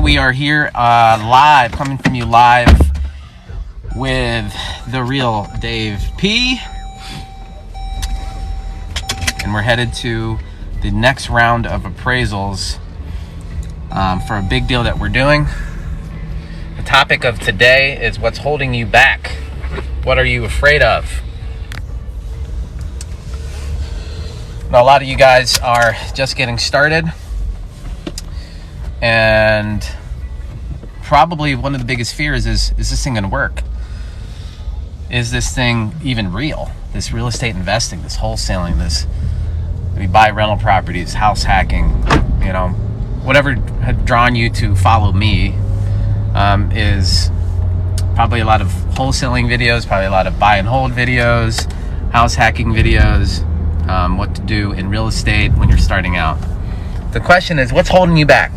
we are here live, coming from you live with the real Dave P. And we're headed to the next round of appraisals for a big deal that we're doing. The topic of today is what's holding you back. What are you afraid of? Now, a lot of you guys are just getting started, and probably one of the biggest fears is this thing going to work? Is this thing even real? This real estate investing, this wholesaling, this we buy rental properties, house hacking, whatever had drawn you to follow me is probably a lot of wholesaling videos, probably a lot of buy and hold videos, house hacking videos, what to do in real estate when you're starting out. The question is, what's holding you back?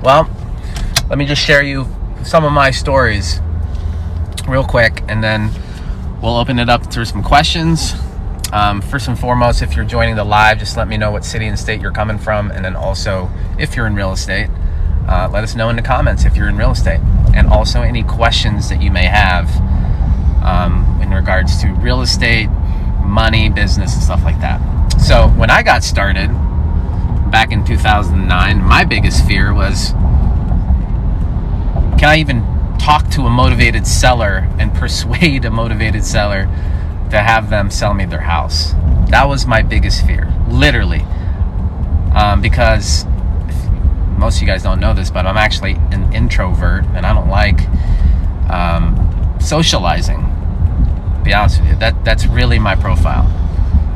Well, let me just share you some of my stories real quick, and then we'll open it up to some questions. First and foremost, if you're joining the live, just let me know what city and state you're coming from, and then also if you're in real estate, let us know in the comments if you're in real estate, and also any questions that you may have in regards to real estate, money, business, and stuff like that. So when I got started back in 2009, my biggest fear was, can I even talk to a motivated seller and persuade a motivated seller to have them sell me their house? That was my biggest fear, literally. Because most of you guys don't know this, but I'm actually an introvert, and I don't like socializing. To be honest with you, that's really my profile.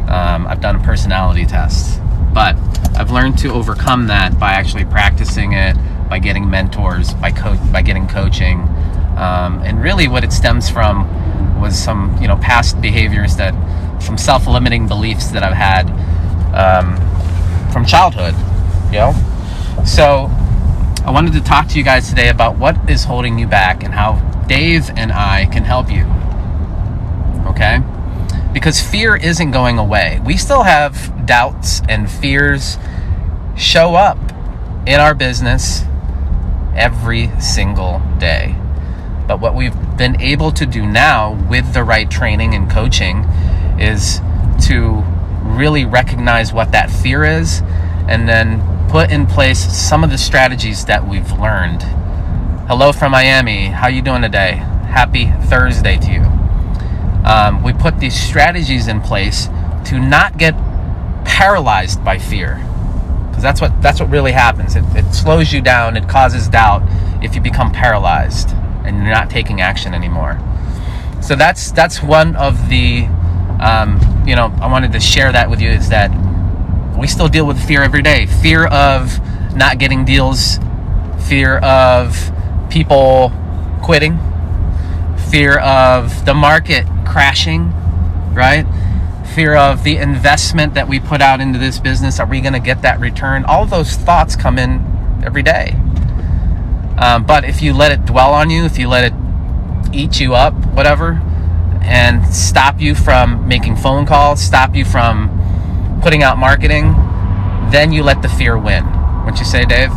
I've done a personality test, but I've learned to overcome that by actually practicing it, by getting mentors, by getting coaching, and really what it stems from was some past behaviors, some self-limiting beliefs that I've had from childhood. So I wanted to talk to you guys today about what is holding you back and how Dave and I can help you. Okay? Because fear isn't going away. We still have doubts and fears show up in our business every single day. But what we've been able to do now with the right training and coaching is to really recognize what that fear is, and then put in place some of the strategies that we've learned. Hello from Miami. How you doing today? Happy Thursday to you. We put these strategies in place to not get paralyzed by fear, because that's what really happens. It slows you down. It causes doubt if you become paralyzed and you're not taking action anymore. So that's one of the I wanted to share that with you, is that we still deal with fear every day. Fear of not getting deals, fear of people quitting, fear of the market crashing, right? Fear of the investment that we put out into this business. Are we going to get that return? All those thoughts come in every day. But if you let it dwell on you, if you let it eat you up, whatever, and stop you from making phone calls, stop you from putting out marketing, then you let the fear win. What'd you say, Dave?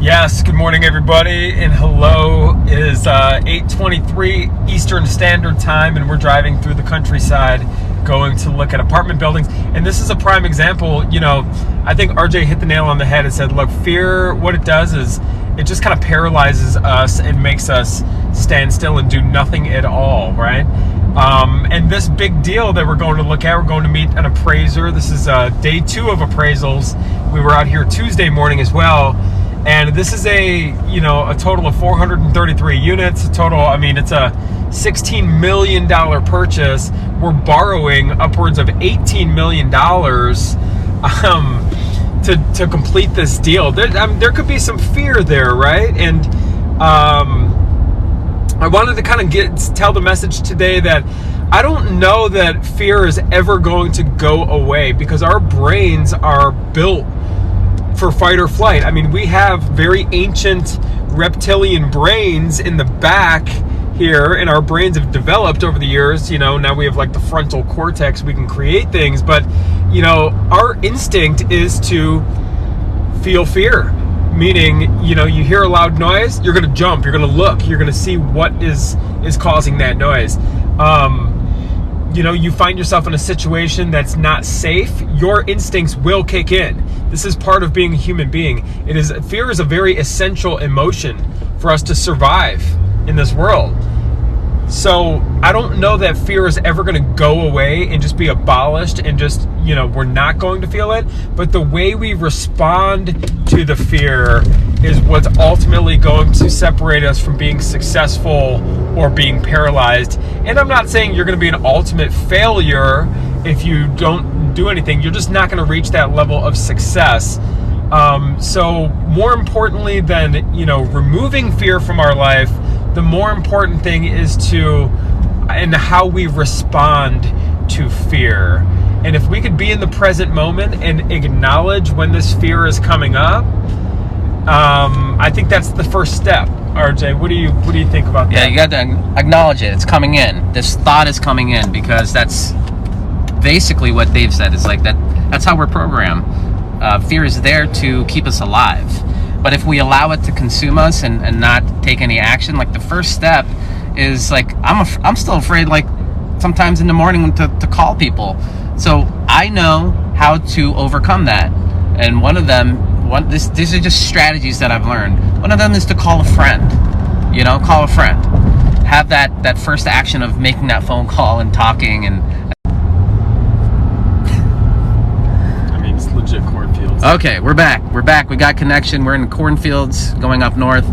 Yes, good morning, everybody, and hello. It is 8:23 Eastern Standard Time, and we're driving through the countryside going to look at apartment buildings. And this is a prime example. I think RJ hit the nail on the head and said, look, fear, what it does is it just kind of paralyzes us and makes us stand still and do nothing at all, right? And this big deal that we're going to look at, we're going to meet an appraiser. This is day 2 of appraisals. We were out here Tuesday morning as well. And this is a total of 433 units. It's a $16 million purchase. We're borrowing upwards of $18 million to complete this deal. There could be some fear there, right? And I wanted to kind of tell the message today that I don't know that fear is ever going to go away, because our brains are built for fight or flight. I mean, we have very ancient reptilian brains in the back here, and our brains have developed over the years. Now we have like the frontal cortex, we can create things, but our instinct is to feel fear. meaning, you hear a loud noise, you're going to jump, you're going to look, you're going to see what is causing that noise. You find yourself in a situation that's not safe, your instincts will kick in. This is part of being a human being. Fear is a very essential emotion for us to survive in this world. So I don't know that fear is ever going to go away and just be abolished and just, we're not going to feel it. But the way we respond to the fear is what's ultimately going to separate us from being successful or being paralyzed. And I'm not saying you're going to be an ultimate failure if you don't do anything. You're just not going to reach that level of success. So more importantly than, removing fear from our life, the more important thing is and how we respond to fear. And if we could be in the present moment and acknowledge when this fear is coming up, I think that's the first step. RJ, what do you think about that? Yeah, you got to acknowledge it. It's coming in. This thought is coming in, because that's basically what Dave said. It's like that. That's how we're programmed. Fear is there to keep us alive. But if we allow it to consume us and not take any action, like the first step is like, I'm still afraid, like sometimes in the morning to call people. So I know how to overcome that. And one of them, these are just strategies that I've learned. One of them is to call a friend, call a friend. Have that first action of making that phone call and talking and, legit cornfields. Okay, we're back. We got connection. We're in the cornfields going up north.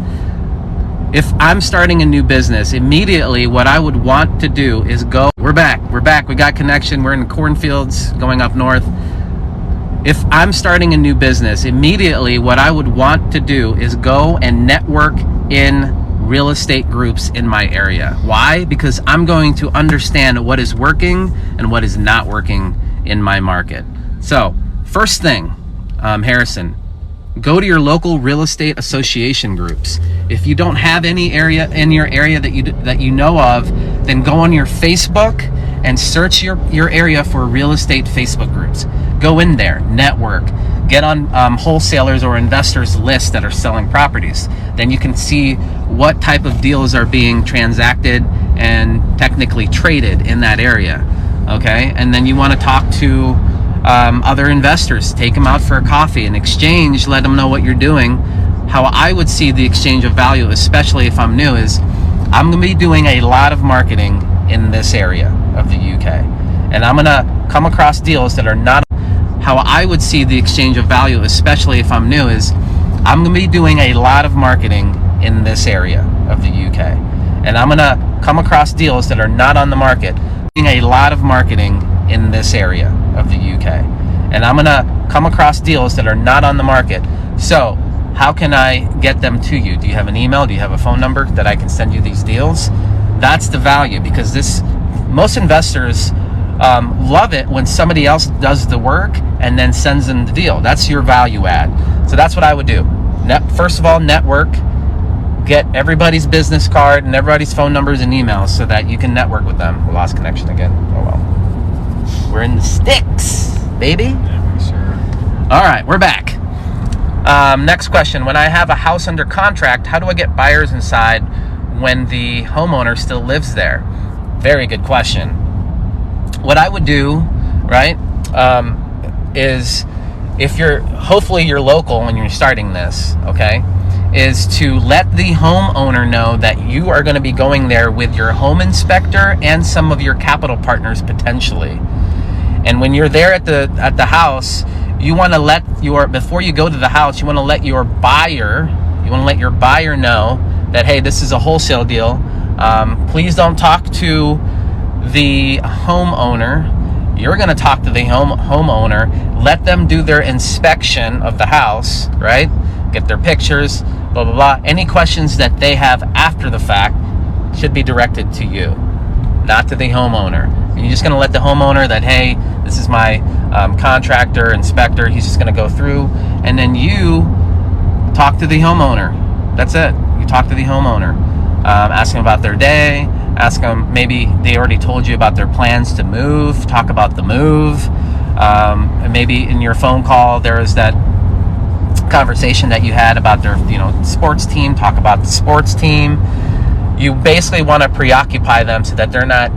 If I'm starting a new business, immediately what I would want to do is go. We're back. We got connection. We're in the cornfields going up north. If I'm starting a new business, immediately what I would want to do is go and network in real estate groups in my area. Why? Because I'm going to understand what is working and what is not working in my market. So, first thing, Harrison, go to your local real estate association groups. If you don't have any area in your area that you know of, then go on your Facebook and search your area for real estate Facebook groups. Go in there, network, get on wholesalers or investors lists that are selling properties. Then you can see what type of deals are being transacted and technically traded in that area. Okay, and then you want to talk to other investors, take them out for a coffee, in exchange, let them know what you're doing. How I would see the exchange of value, especially if I'm new, is I'm going to be doing a lot of marketing in this area of the UK, and I'm going to come across deals that are not. How I would see the exchange of value, especially if I'm new, is I'm going to be doing a lot of marketing in this area of the UK, and I'm going to come across deals that are not on the market. Doing a lot of marketing in this area of the UK, and I'm gonna come across deals that are not on the market. So how can I get them to you? Do you have an email? Do you have a phone number that I can send you these deals? That's the value, because most investors love it when somebody else does the work and then sends them the deal. That's your value add. So that's what I would do. First of all, network. Get everybody's business card and everybody's phone numbers and emails so that you can network with them. We lost connection again. Oh well. We're in the sticks, baby. Yeah, sure. All right, we're back. Next question. When I have a house under contract, how do I get buyers inside when the homeowner still lives there? Very good question. What I would do, right, is if hopefully you're local when you're starting this, okay, is to let the homeowner know that you are going to be going there with your home inspector and some of your capital partners potentially. And when you're there at the house, you want to before you go to the house, you want to let your buyer know that, hey, this is a wholesale deal. Please don't talk to the homeowner. You're going to talk to the homeowner. Let them do their inspection of the house, right? Get their pictures, blah, blah, blah. Any questions that they have after the fact should be directed to you, not to the homeowner. And you're just going to let the homeowner that, hey, this is my contractor, inspector, he's just going to go through, and then you talk to the homeowner. That's it. You talk to the homeowner. Ask them about their day. Ask them, maybe they already told you about their plans to move. Talk about the move. And maybe in your phone call, there is that conversation that you had about their, sports team, talk about the sports team. You basically want to preoccupy them so that they're not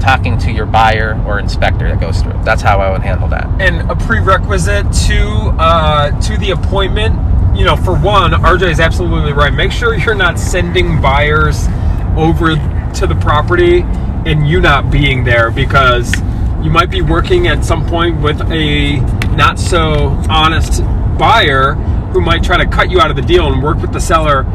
talking to your buyer or inspector that goes through. That's how I would handle that. And a prerequisite to the appointment, for one, RJ is absolutely right. Make sure you're not sending buyers over to the property and you not being there, because you might be working at some point with a not so honest buyer who might try to cut you out of the deal and work with the seller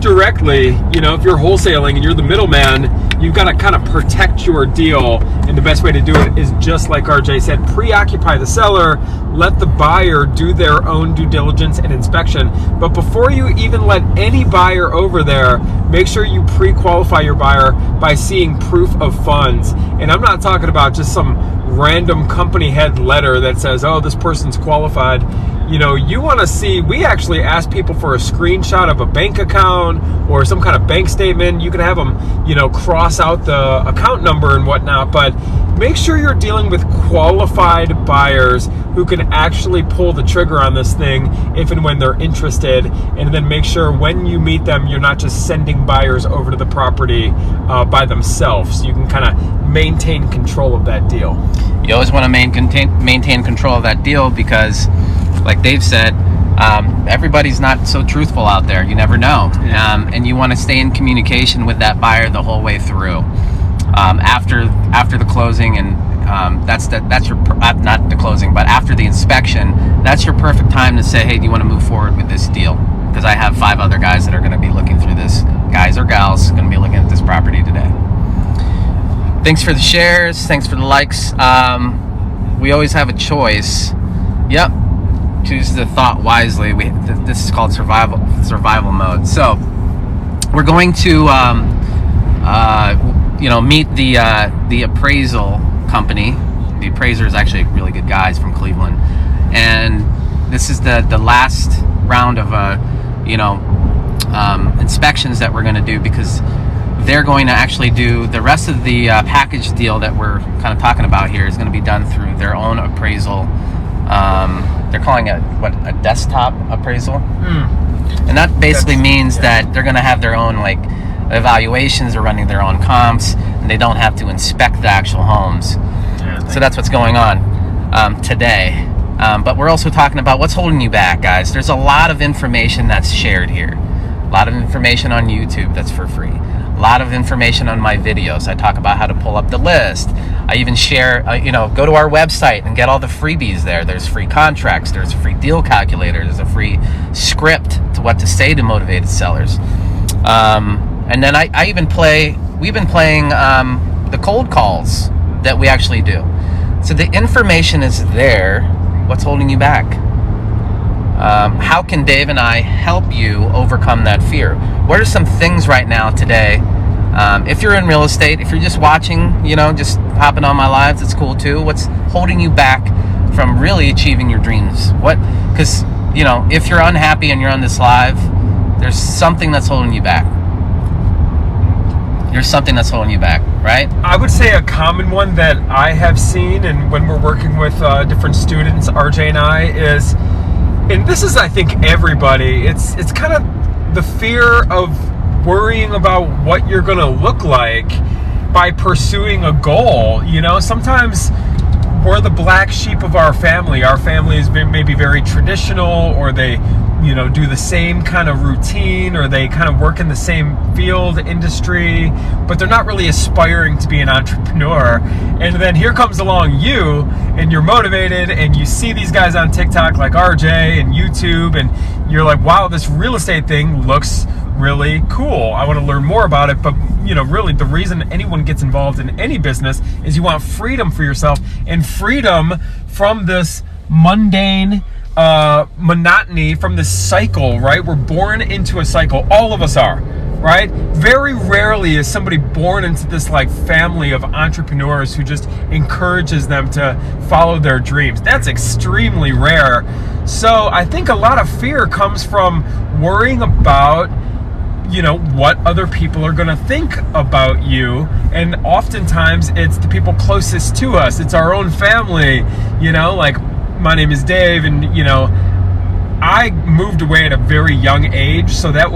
directly. If you're wholesaling and you're the middleman, you've got to kind of protect your deal, and the best way to do it is just like RJ said, preoccupy the seller, let the buyer do their own due diligence and inspection. But before you even let any buyer over there, make sure you pre-qualify your buyer by seeing proof of funds. And I'm not talking about just some random company head letter that says, oh, this person's qualified. You want to see, we actually ask people for a screenshot of a bank account or some kind of bank statement. You can have them, cross out the account number and whatnot, but make sure you're dealing with qualified buyers who can actually pull the trigger on this thing if and when they're interested. And then make sure when you meet them, you're not just sending buyers over to the property by themselves. So you can kind of maintain control of that deal. You always want to maintain control of that deal, because like Dave said, everybody's not so truthful out there. You never know. And you want to stay in communication with that buyer the whole way through. After the closing, and that's your not the closing, but after the inspection, that's your perfect time to say, hey, do you want to move forward with this deal? Because I have 5 other guys that are going to be looking through this. Guys or gals going to be looking at this property today. Thanks for the shares. Thanks for the likes. We always have a choice. Yep. Choose the thought wisely. This is called survival mode. So we're going to meet the appraisal company. The appraiser is actually really good guys from Cleveland, and this is the last round of inspections that we're going to do, because they're going to actually do the rest of the package deal that we're kind of talking about here is going to be done through their own appraisal. They're calling it a desktop appraisal, and that basically means that they're going to have their own evaluations, they're running their own comps, and they don't have to inspect the actual homes. So that's what's going on today. But we're also talking about what's holding you back, guys. There's a lot of information that's shared here. A lot of information on YouTube that's for free. A lot of information on my videos. I talk about how to pull up the list. I even share, go to our website and get all the freebies there. There's free contracts. There's a free deal calculator. There's a free script to what to say to motivated sellers. And then we've been playing the cold calls that we actually do. So the information is there. What's holding you back? How can Dave and I help you overcome that fear? What are some things right now today? If you're in real estate, if you're just watching, just hopping on my lives, it's cool too. What's holding you back from really achieving your dreams? Because, if you're unhappy and you're on this live, there's something that's holding you back. There's something that's holding you back, right? I would say a common one that I have seen, and when we're working with different students, RJ and I, is, and this is, I think, everybody, it's kind of the fear of worrying about what you're going to look like by pursuing a goal. Sometimes we're the black sheep of our family. Our family is maybe very traditional, or they do the same kind of routine, or they kind of work in the same field, industry, but they're not really aspiring to be an entrepreneur. And then here comes along you, and you're motivated, and you see these guys on TikTok like RJ and YouTube, and you're like, wow, this real estate thing looks really cool. I want to learn more about it. But really the reason anyone gets involved in any business is you want freedom for yourself, and freedom from this mundane monotony, from this cycle, right? We're born into a cycle. All of us are, right? Very rarely is somebody born into this family of entrepreneurs who just encourages them to follow their dreams. That's extremely rare. So I think a lot of fear comes from worrying about what other people are going to think about you. And oftentimes it's the people closest to us. It's our own family, my name is Dave, and I moved away at a very young age, so that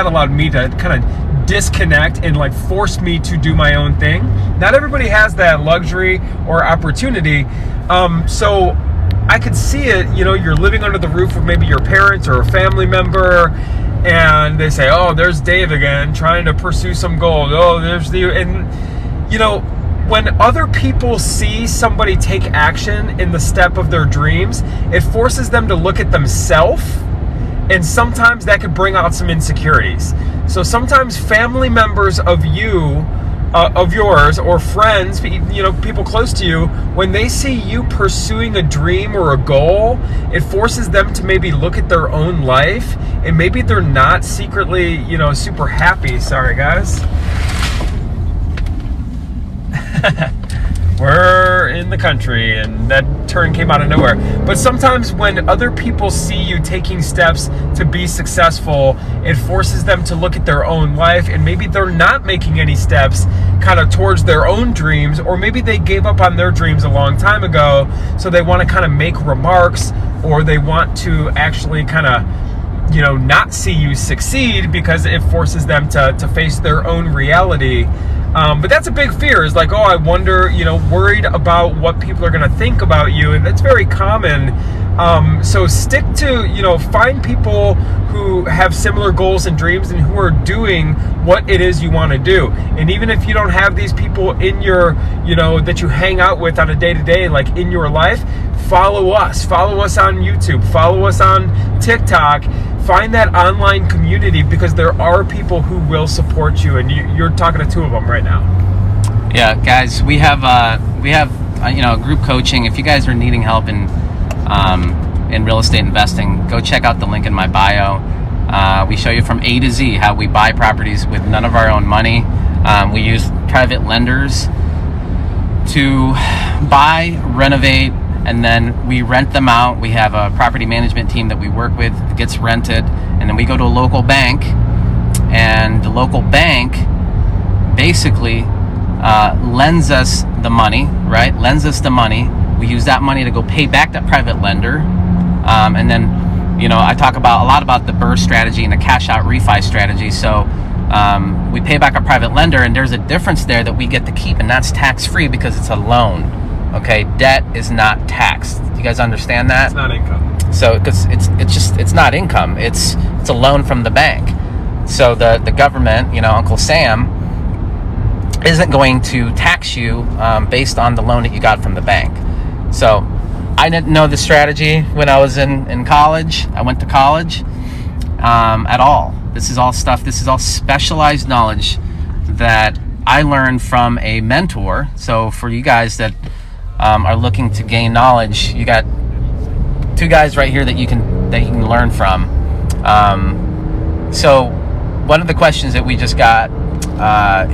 allowed me to kind of disconnect and like force me to do my own thing. Not everybody has that luxury or opportunity. So I could see it, you're living under the roof of maybe your parents or a family member, and they say, oh, there's Dave again trying to pursue some gold. Oh, when other people see somebody take action in the step of their dreams, it forces them to look at themselves, and sometimes that could bring out some insecurities. So sometimes family members of yours, or friends, people close to you, when they see you pursuing a dream or a goal, it forces them to maybe look at their own life, and maybe they're not secretly, super happy. Sorry, guys. We're in the country, and that turn came out of nowhere. But sometimes when other people see you taking steps to be successful, it forces them to look at their own life, and maybe they're not making any steps kind of towards their own dreams, or maybe they gave up on their dreams a long time ago, so they want to kind of make remarks, or they want to actually kind of not see you succeed because it forces them to face their own reality. But that's a big fear, is like, oh, I wonder, worried about what people are going to think about you. And that's very common. So stick to, find people who have similar goals and dreams and who are doing what it is you want to do. And even if you don't have these people in your, that you hang out with on a day-to-day, like in your life, follow us on YouTube, follow us on TikTok. Find that online community, because there are people who will support you, and you're talking to two of them right now. Yeah, guys, we have group coaching. If you guys are needing help in real estate investing, go check out the link in my bio. We show you from A to Z how we buy properties with none of our own money. We use private lenders to buy, renovate, and then we rent them out. We have a property management team that we work with that gets rented, and then we go to a local bank, and the local bank basically lends us the money, right? Lends us the money. We use that money to go pay back that private lender, and then I talk a lot about the BRRRR strategy and the cash out refi strategy. So we pay back a private lender, and there's a difference there that we get to keep, and that's tax free because it's a loan. Okay, debt is not taxed. Do you guys understand that? It's not income. So, because it's not income. It's a loan from the bank. So the government, Uncle Sam, isn't going to tax you based on the loan that you got from the bank. So I didn't know the strategy when I was in college. I went to college at all. This is all specialized knowledge that I learned from a mentor. So for you guys that are looking to gain knowledge, you got two guys right here that you can learn from. So one of the questions that we just got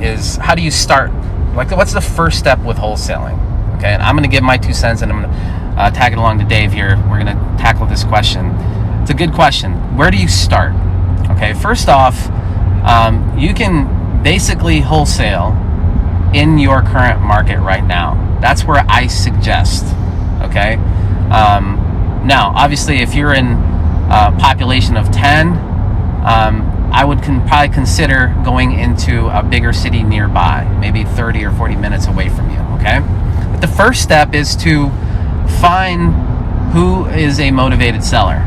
is, how do you start? Like, what's the first step with wholesaling? Okay, and I'm going to give my 2 cents, and I'm going to tag it along to Dave here. We're going to tackle this question. It's a good question. Where do you start? Okay, first off, you can basically wholesale in your current market right now. That's where I suggest. Okay. Now, obviously, if you're in a population of 10, I would probably consider going into a bigger city nearby, maybe 30 or 40 minutes away from you. Okay. But the first step is to find who is a motivated seller.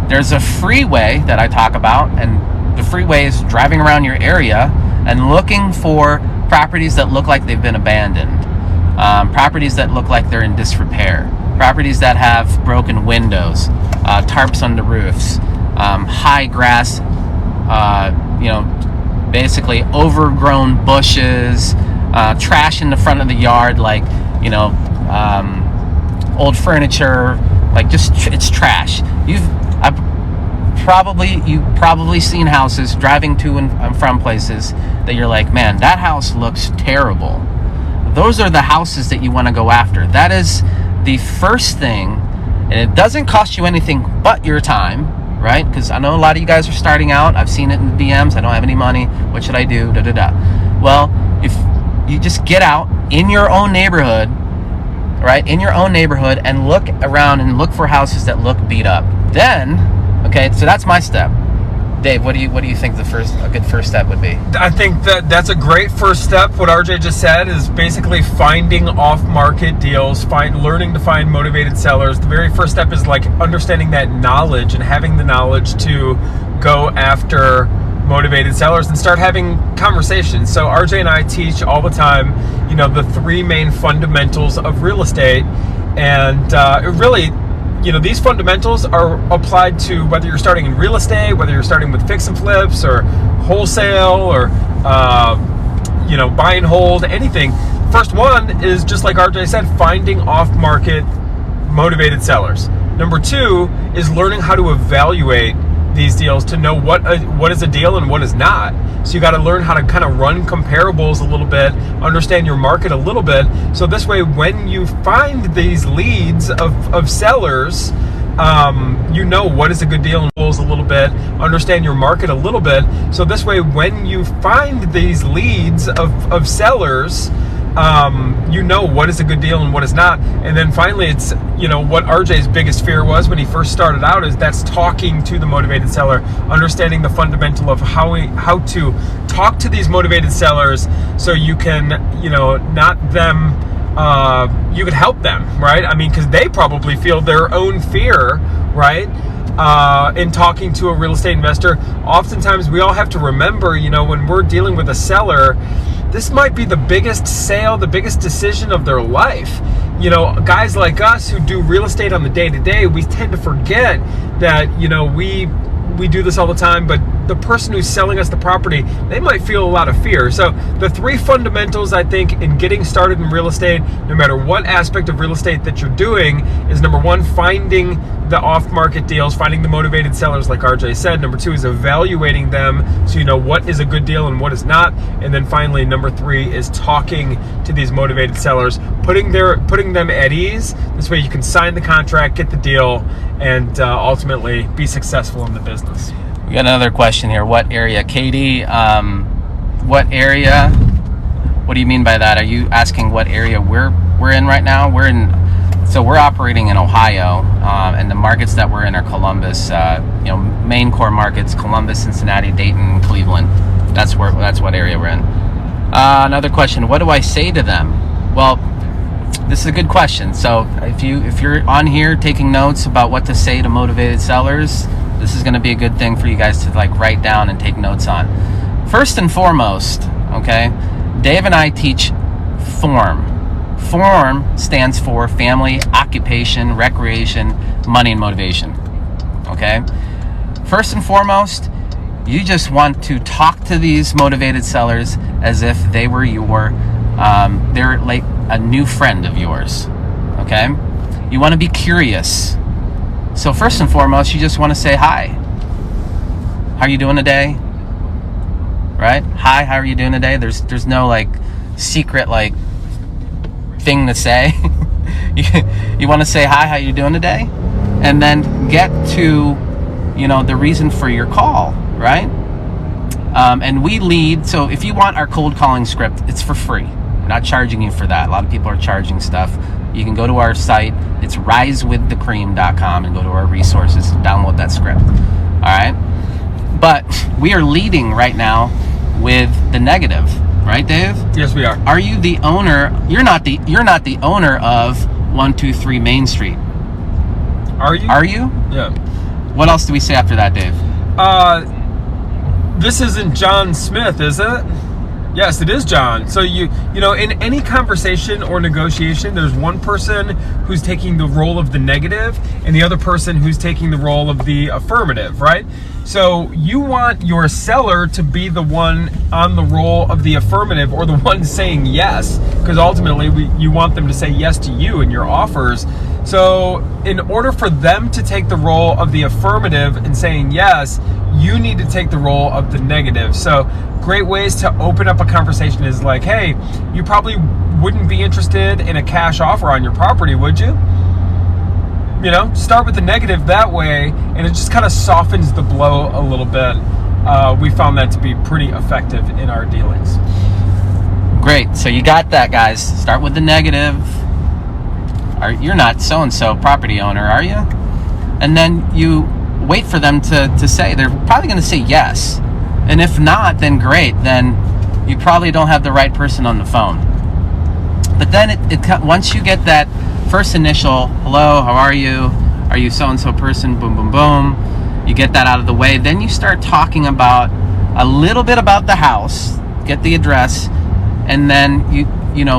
There's a freeway that I talk about, and the freeway is driving around your area and looking for properties that look like they've been abandoned, properties that look like they're in disrepair, properties that have broken windows, tarps on the roofs, high grass, basically overgrown bushes, trash in the front of the yard, like, old furniture, like it's trash. You've probably seen houses driving to and from places that you're like, man, that house looks terrible. Those are the houses that you want to go after. That is the first thing, and it doesn't cost you anything but your time, right? Because I know a lot of you guys are starting out. I've seen it in the DMs. I don't have any money. What should I do? Well, if you just get out in your own neighborhood, right? In your own neighborhood, and look around and look for houses that look beat up. Then, okay, so that's my step. Dave, what do you think a good first step would be? I think that's a great first step. What RJ just said is basically finding off-market deals, learning to find motivated sellers. The very first step is like understanding that knowledge and having the knowledge to go after motivated sellers and start having conversations. So RJ and I teach all the time, the three main fundamentals of real estate, and it really, these fundamentals are applied to whether you're starting in real estate, whether you're starting with fix and flips or wholesale or, buy and hold, anything. First one is, just like RJ said, finding off-market motivated sellers. Number two is learning how to evaluate these deals to know what is a deal and what is not. So you got to learn how to kind of run comparables a little bit, understand your market a little bit. So this way, when you find these leads of sellers, what is a good deal and a little bit, understand your market a little bit. So this way, when you find these leads of sellers, what is a good deal and what is not. And then finally, it's, what RJ's biggest fear was when he first started out is that's talking to the motivated seller, understanding the fundamental of how to talk to these motivated sellers so you can, you could help them, right? I mean, because they probably feel their own fear, right? In talking to a real estate investor. Oftentimes we all have to remember, when we're dealing with a seller, this might be the biggest sale, the biggest decision of their life. Guys like us who do real estate on the day-to-day, we tend to forget that, we do this all the time, but the person who's selling us the property, they might feel a lot of fear. So the three fundamentals, I think, in getting started in real estate, no matter what aspect of real estate that you're doing, is number one, finding the off-market deals, finding the motivated sellers like RJ said. Number two is evaluating them so you know what is a good deal and what is not. And then finally, number three is talking to these motivated sellers, putting them at ease. This way you can sign the contract, get the deal, and ultimately be successful in the business. We got another question here. What area? Katie, what area? What do you mean by that? Are you asking what area we're in right now? We're operating in Ohio, and the markets that we're in are Columbus, main core markets, Columbus, Cincinnati, Dayton, Cleveland. That's what area we're in. Another question, what do I say to them? Well, this is a good question. So if you're on here taking notes about what to say to motivated sellers, this is going to be a good thing for you guys to write down and take notes on. First and foremost, okay, Dave and I teach FORM. FORM stands for family, occupation, recreation, money, and motivation. Okay? First and foremost, you just want to talk to these motivated sellers as if they were they're like a new friend of yours. Okay? You want to be curious. So first and foremost, you just want to say hi. How are you doing today? Right? Hi, how are you doing today? There's no secret thing to say. You want to say hi, how you doing today? And then get to the reason for your call, right? And we lead. So if you want our cold calling script, it's for free. We're not charging you for that. A lot of people are charging stuff. You can go to our site. It's risewiththecream.com and go to our resources and download that script. All right. But we are leading right now with the negative. Right, Dave? Yes, we are. Are you the owner? You're not the owner of 123 Main Street. Are you? Are you? Yeah. What else do we say after that, Dave? This isn't John Smith, is it? Yes, it is John. So in any conversation or negotiation, there's one person who's taking the role of the negative and the other person who's taking the role of the affirmative, right? So you want your seller to be the one on the role of the affirmative or the one saying yes, because ultimately you want them to say yes to you and your offers. So in order for them to take the role of the affirmative and saying yes, you need to take the role of the negative. So great ways to open up a conversation is hey, you probably wouldn't be interested in a cash offer on your property, would you? Start with the negative that way, and it just kind of softens the blow a little bit. We found that to be pretty effective in our dealings. Great. So you got that, guys. Start with the negative. You're not so-and-so property owner, are you? and then you wait for them to say. They're probably going to say yes, and if not, then great, then you probably don't have the right person on the phone. But then once you get that first initial, hello, how are you so-and-so person, boom, boom, boom, you get that out of the way, then you start talking about a little bit about the house, get the address, and then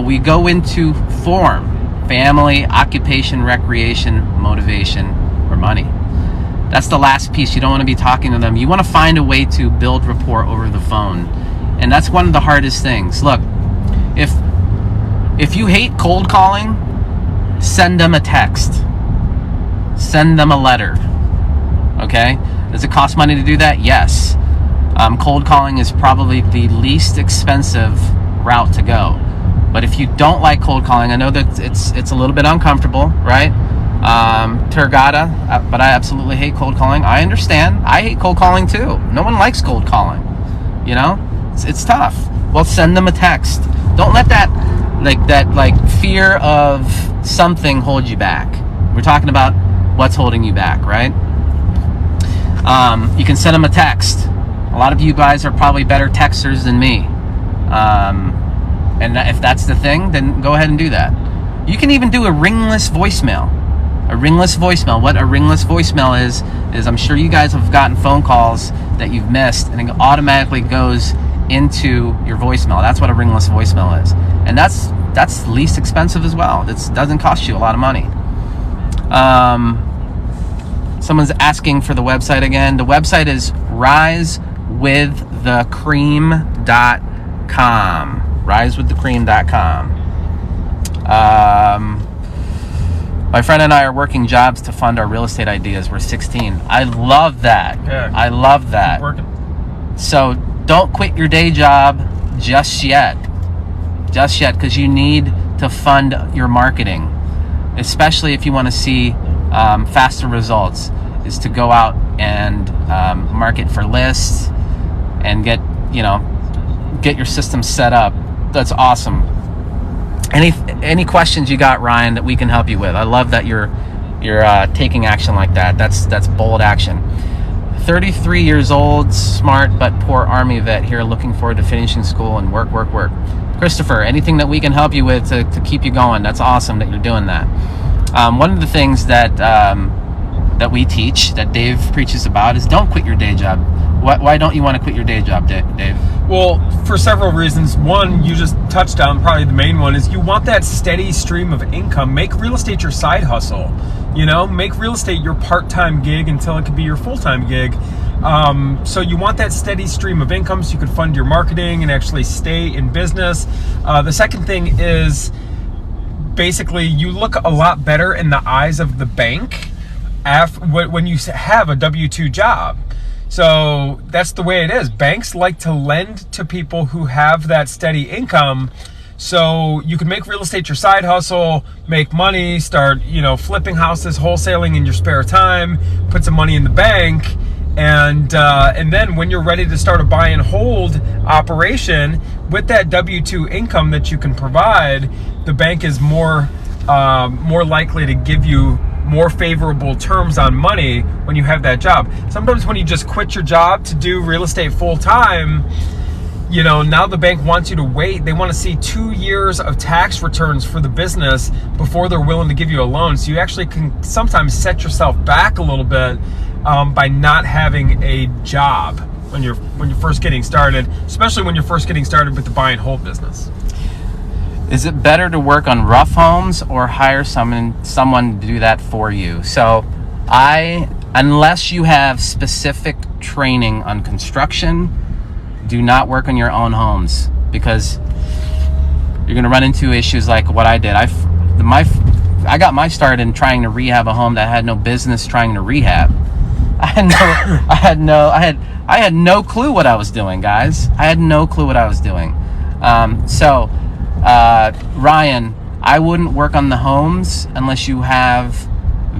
we go into form: family, occupation, recreation, motivation, or money. That's the last piece. You don't want to be talking to them. You want to find a way to build rapport over the phone. And that's one of the hardest things. Look, if you hate cold calling, send them a text. Send them a letter. Okay? Does it cost money to do that? Yes. Cold calling is probably the least expensive route to go. But if you don't like cold calling, I know that it's a little bit uncomfortable, right? Tergata, but I absolutely hate cold calling. I understand. I hate cold calling too. No one likes cold calling. It's tough. Well, send them a text. Don't let that fear of something hold you back. We're talking about what's holding you back, right? You can send them a text. A lot of you guys are probably better texters than me. And if that's the thing, then go ahead and do that. You can even do a ringless voicemail. A ringless voicemail. What a ringless voicemail is I'm sure you guys have gotten phone calls that you've missed, and it automatically goes into your voicemail. That's what a ringless voicemail is. And that's least expensive as well. It doesn't cost you a lot of money. Someone's asking for the website again. The website is risewiththecream.com. risewiththecream.com. My friend and I are working jobs to fund our real estate ideas. We're 16. I love that. Yeah. I love that. Keep working. So don't quit your day job just yet. Because you need to fund your marketing, especially if you want to see faster results, is to go out and market for lists and get your system set up. That's awesome. Any questions you got, Ryan, that we can help you with? I love that you're taking action like that. That's bold action. 33 years old, smart but poor Army vet here, looking forward to finishing school and work. Christopher, anything that we can help you with to keep you going? That's awesome that you're doing that. One of the things that we teach, that Dave preaches about, is don't quit your day job. Why don't you want to quit your day job, Dave? Well, for several reasons. One, you just touched on, probably the main one, is you want that steady stream of income. Make real estate your side hustle. Make real estate your part-time gig until it could be your full-time gig. So you want that steady stream of income so you could fund your marketing and actually stay in business. The second thing is, basically, you look a lot better in the eyes of the bank when you have a W-2 job. So that's the way it is. Banks like to lend to people who have that steady income. So you can make real estate your side hustle, make money, start, flipping houses, wholesaling in your spare time, put some money in the bank, and then when you're ready to start a buy and hold operation with that W-2 income that you can provide, the bank is more likely to give you more favorable terms on money when you have that job. Sometimes when you just quit your job to do real estate full time, now the bank wants you to wait. They want to see 2 years of tax returns for the business before they're willing to give you a loan. So you actually can sometimes set yourself back a little bit by not having a job when you're first getting started, especially when you're first getting started with the buy and hold business. Is it better to work on rough homes or hire someone to do that for you? So unless you have specific training on construction, do not work on your own homes, because you're going to run into issues like what I did. I got my start in trying to rehab a home that I had no business trying to rehab. I had no clue what I was doing, guys. I had no clue what I was doing. Ryan, I wouldn't work on the homes unless you have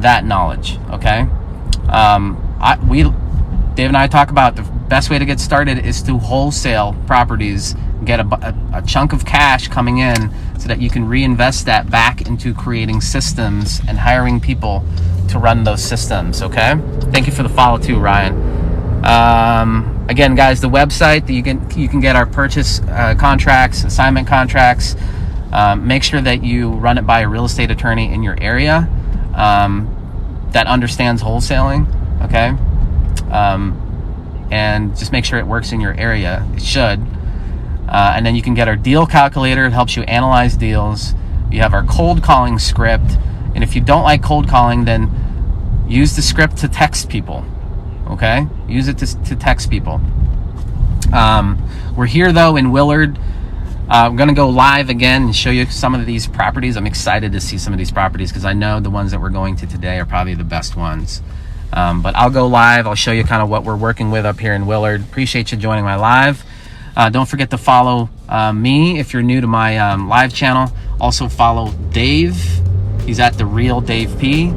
that knowledge, okay? Dave and I talk about the best way to get started is to wholesale properties, get a chunk of cash coming in so that you can reinvest that back into creating systems and hiring people to run those systems. Okay, thank you for the follow too, Ryan. Again, guys, the website that you can get our purchase contracts, assignment contracts. Make sure that you run it by a real estate attorney in your area that understands wholesaling. Okay, and just make sure it works in your area. It should. And then you can get our deal calculator. It helps you analyze deals. You have our cold calling script. And if you don't like cold calling, then use the script to text people. Okay? Use it to text people. We're here, though, in Willard. I'm going to go live again and show you some of these properties. I'm excited to see some of these properties because I know the ones that we're going to today are probably the best ones. But I'll go live. I'll show you kind of what we're working with up here in Willard. Appreciate you joining my live. Don't forget to follow me if you're new to my live channel. Also follow Dave. He's at The Real Dave P.